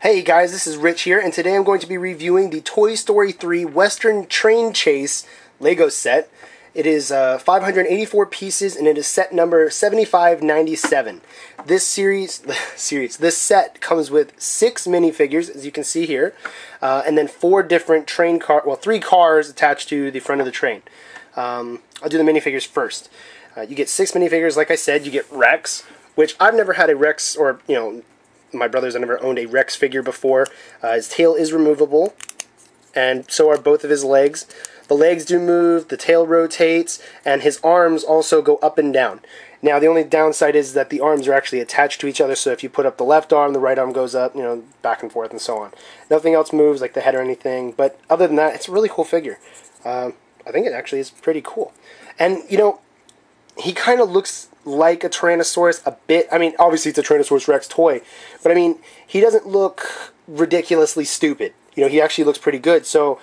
Hey guys, this is Rich here, and today I'm going to be reviewing the Toy Story 3 Western Train Chase Lego set. It is 584 pieces, and it is set number 7597. This this set comes with 6 minifigures, as you can see here, and then 4 different three cars attached to the front of the train. I'll do the minifigures first. You get 6 minifigures, like I said. You get Rex, which I've never had a Rex, or my brothers have never owned a Rex figure before. His tail is removable, and so are both of his legs. The legs do move, the tail rotates, and his arms also go up and down. Now, the only downside is that the arms are actually attached to each other, so if you put up the left arm, the right arm goes up, back and forth and so on. Nothing else moves, like the head or anything, but other than that, it's a really cool figure. I think it actually is pretty cool. And, he kind of looks like a Tyrannosaurus a bit. I mean, obviously it's a Tyrannosaurus Rex toy, but I mean, he doesn't look ridiculously stupid. He actually looks pretty good. So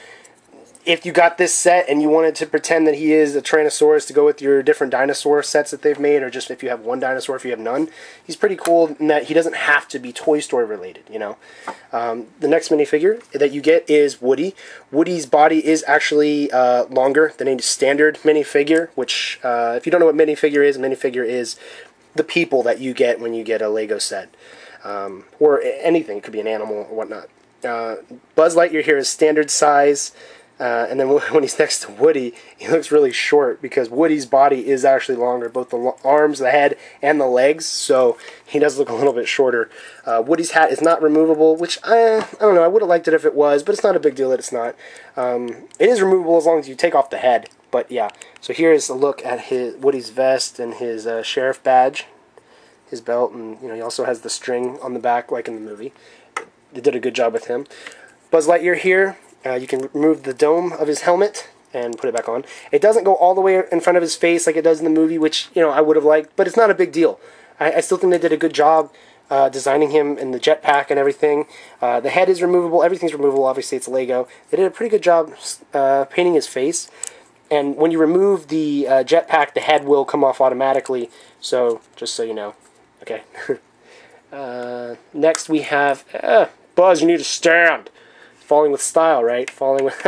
if you got this set and you wanted to pretend that he is a Tyrannosaurus to go with your different dinosaur sets that they've made, or just if you have one dinosaur, if you have none, he's pretty cool in that he doesn't have to be Toy Story related, The next minifigure that you get is Woody. Woody's body is actually longer than a standard minifigure, which, if you don't know what minifigure is the people that you get when you get a Lego set. Or anything. It could be an animal or whatnot. Buzz Lightyear here is standard size. And then when he's next to Woody, he looks really short because Woody's body is actually longer, both the arms, the head, and the legs, so he does look a little bit shorter. Woody's hat is not removable, which, I don't know, I would have liked it if it was, but it's not a big deal that it's not. It is removable as long as you take off the head, but yeah. So here's a look at Woody's vest and his sheriff badge, his belt, and he also has the string on the back like in the movie. They did a good job with him. Buzz Lightyear here. You can remove the dome of his helmet and put it back on. It doesn't go all the way in front of his face like it does in the movie, which, I would have liked, but it's not a big deal. I still think they did a good job designing him in the jetpack and everything. The head is removable. Everything's removable. Obviously, it's Lego. They did a pretty good job painting his face. And when you remove the jetpack, the head will come off automatically. So, just so you know. Okay. Next, we have... Buzz, you need to stand. Falling with style, right? Falling with...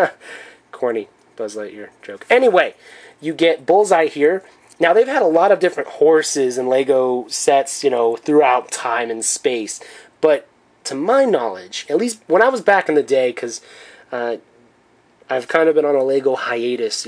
corny Buzz Lightyear joke. Anyway, you get Bullseye here. Now, they've had a lot of different horses and Lego sets, throughout time and space. But, to my knowledge, at least when I was back in the day, because I've kind of been on a Lego hiatus,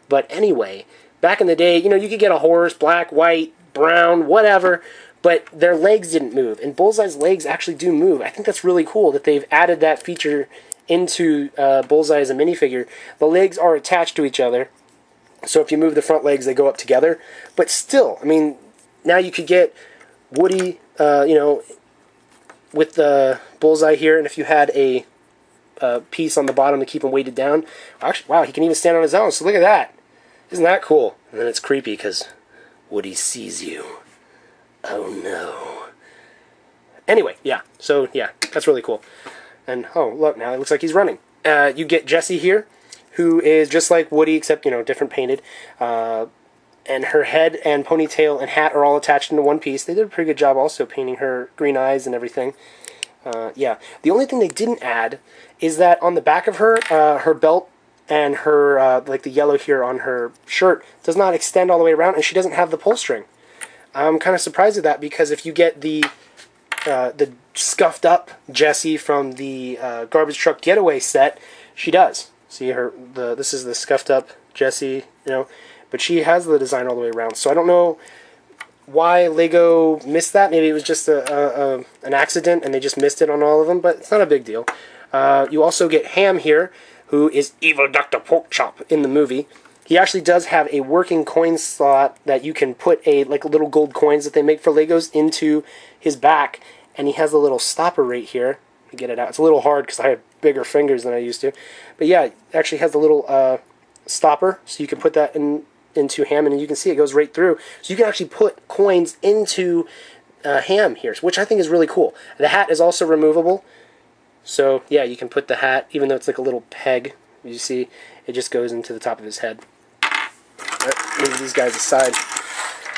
But anyway, back in the day, you could get a horse, black, white, brown, whatever, but their legs didn't move, and Bullseye's legs actually do move. I think that's really cool that they've added that feature into Bullseye as a minifigure. The legs are attached to each other, so if you move the front legs, they go up together. But still, I mean, now you could get Woody, with the Bullseye here, and if you had a piece on the bottom to keep him weighted down, actually, wow, he can even stand on his own, so look at that. Isn't that cool? And then it's creepy because Woody sees you. Oh no. Anyway, yeah. So, yeah, that's really cool. And, oh, look, now it looks like he's running. You get Jessie here, who is just like Woody, except, different painted. And her head and ponytail and hat are all attached into one piece. They did a pretty good job also painting her green eyes and everything. Yeah. The only thing they didn't add is that on the back of her, her belt and her, like the yellow here on her shirt does not extend all the way around, and she doesn't have the pull string. I'm kind of surprised at that, because if you get the scuffed up Jessie from the Garbage Truck Getaway set, she does. See this is the scuffed up Jessie, but she has the design all the way around. So I don't know why Lego missed that. Maybe it was just an accident and they just missed it on all of them, but it's not a big deal. You also get Ham here, who is Evil Dr. Porkchop in the movie. He actually does have a working coin slot that you can put little gold coins that they make for Legos into his back, and he has a little stopper right here. Let me get it out. It's a little hard because I have bigger fingers than I used to. But yeah, it actually has a little stopper, so you can put that into Ham, and you can see it goes right through. So you can actually put coins into Ham here, which I think is really cool. The hat is also removable. So yeah, you can put the hat, even though it's like a little peg, you see, it just goes into the top of his head. Move these guys aside.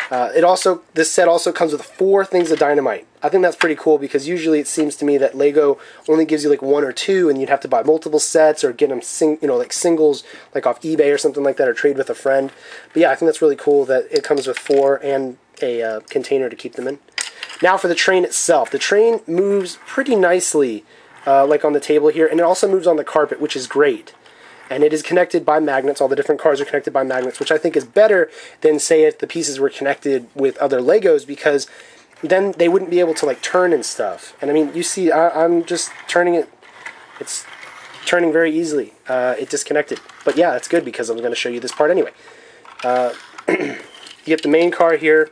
This set also comes with 4 things of dynamite. I think that's pretty cool because usually it seems to me that Lego only gives you like 1 or 2, and you'd have to buy multiple sets or get them like singles, like off eBay or something like that, or trade with a friend. But yeah, I think that's really cool that it comes with 4 and a container to keep them in. Now for the train itself. The train moves pretty nicely, like on the table here, and it also moves on the carpet, which is great. And it is connected by magnets. All the different cars are connected by magnets, which I think is better than, say, if the pieces were connected with other Legos, because then they wouldn't be able to, like, turn and stuff. And, I mean, you see, I'm just turning it. It's turning very easily. It disconnected. But, yeah, that's good because I'm going to show you this part anyway. You get the main car here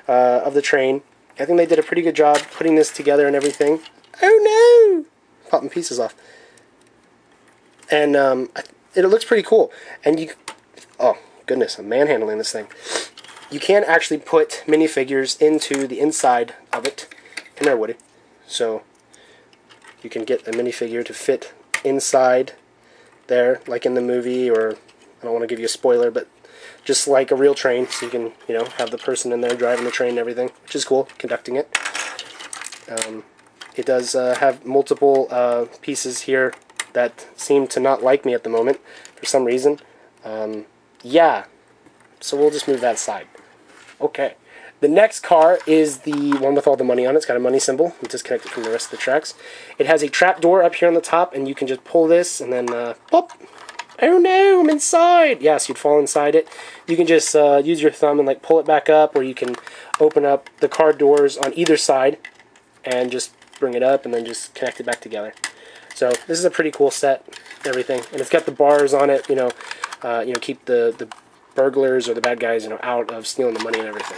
of the train. I think they did a pretty good job putting this together and everything. Oh, no! Popping pieces off. And, it looks pretty cool. And oh goodness, I'm manhandling this thing. You can actually put minifigures into the inside of it. Come here, Woody. So you can get a minifigure to fit inside there, like in the movie, or I don't want to give you a spoiler, but just like a real train, so you can, have the person in there driving the train and everything, which is cool, conducting it. It does have multiple pieces here that seem to not like me at the moment for some reason. Yeah, so we'll just move that aside. Okay, the next car is the one with all the money on it. It's got a money symbol. It's disconnected from the rest of the tracks. It has a trap door up here on the top, and you can just pull this and then pop. Oh no, I'm inside. Yeah, so you'd fall inside it. You can just use your thumb and like pull it back up, or you can open up the car doors on either side and just bring it up and then just connect it back together. So this is a pretty cool set, everything, and it's got the bars on it, keep the burglars or the bad guys, out of stealing the money and everything.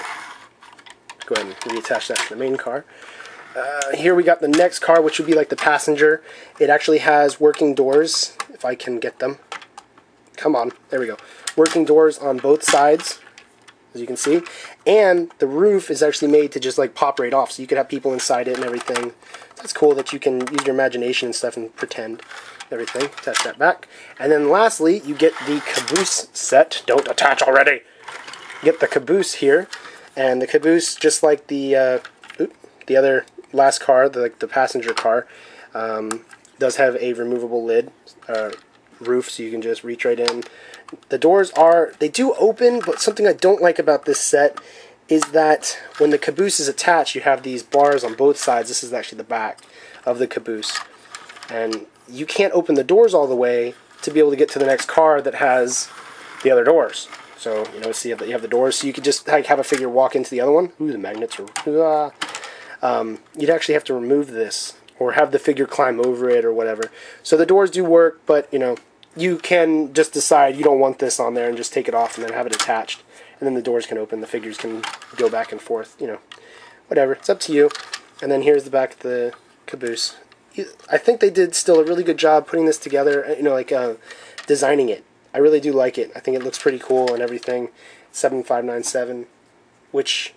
Go ahead and reattach that to the main car. Here we got the next car, which would be like the passenger. It actually has working doors, if I can get them. Come on, there we go. Working doors on both sides, as you can see, and the roof is actually made to just like pop right off, so you could have people inside it and everything. That's cool that you can use your imagination and stuff and pretend everything. Attach that back. And then lastly, you get the caboose set. Don't attach already! Get the caboose here. And the caboose, just like the other last car, the passenger car, does have a removable lid, roof, so you can just reach right in. The doors they do open, but something I don't like about this set is that when the caboose is attached, you have these bars on both sides. This is actually the back of the caboose. And you can't open the doors all the way to be able to get to the next car that has the other doors. So, see you have the doors, so you could just have a figure walk into the other one. Ooh, the magnets are... you'd actually have to remove this, or have the figure climb over it, or whatever. So the doors do work, but, you can just decide you don't want this on there and just take it off and then have it attached. And then the doors can open, the figures can go back and forth, whatever. It's up to you. And then here's the back of the caboose. I think they did still a really good job putting this together, designing it. I really do like it. I think it looks pretty cool and everything. 7597, which,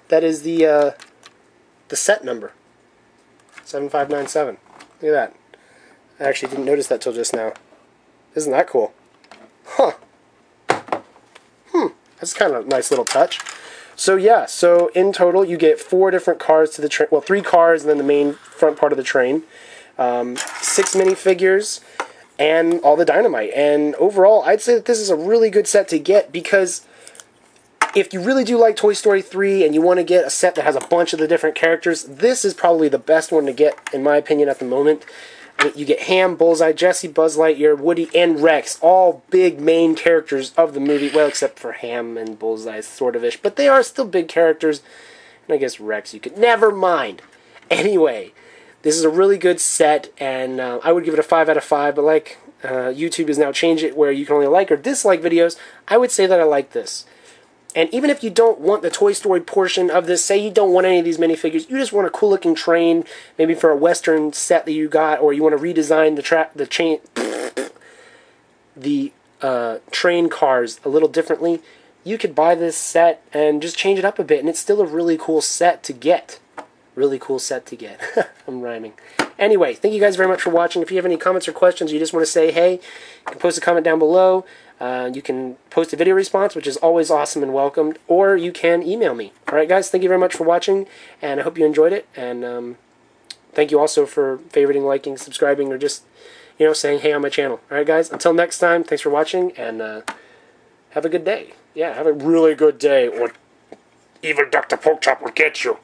that is the set number. 7597. Look at that. I actually didn't notice that till just now. Isn't that cool? Huh. That's kind of a nice little touch. So yeah, so in total you get 4 different cars to the train. Well, 3 cars and then the main front part of the train. 6 minifigures and all the dynamite. And overall, I'd say that this is a really good set to get, because if you really do like Toy Story 3 and you want to get a set that has a bunch of the different characters, this is probably the best one to get, in my opinion, at the moment. You get Ham, Bullseye, Jessie, Buzz Lightyear, Woody, and Rex, all big main characters of the movie. Well, except for Ham and Bullseye, sort of-ish, but they are still big characters. And I guess Rex, you could... Never mind! Anyway, this is a really good set, and I would give it a 5 out of 5, but like YouTube has now changed it where you can only like or dislike videos, I would say that I like this. And even if you don't want the Toy Story portion of this, say you don't want any of these minifigures, you just want a cool-looking train, maybe for a Western set that you got, or you want to redesign the train cars a little differently, you could buy this set and just change it up a bit, and it's still a really cool set to get. really cool set to get. I'm rhyming. Anyway, thank you guys very much for watching. If you have any comments or questions, or you just want to say hey, you can post a comment down below. You can post a video response, which is always awesome and welcomed, or you can email me. Alright guys, thank you very much for watching, and I hope you enjoyed it, and thank you also for favoriting, liking, subscribing, or just, you know, saying hey on my channel. Alright guys, until next time, thanks for watching, and have a good day. Yeah, have a really good day, or Evil Dr. Porkchop will get you.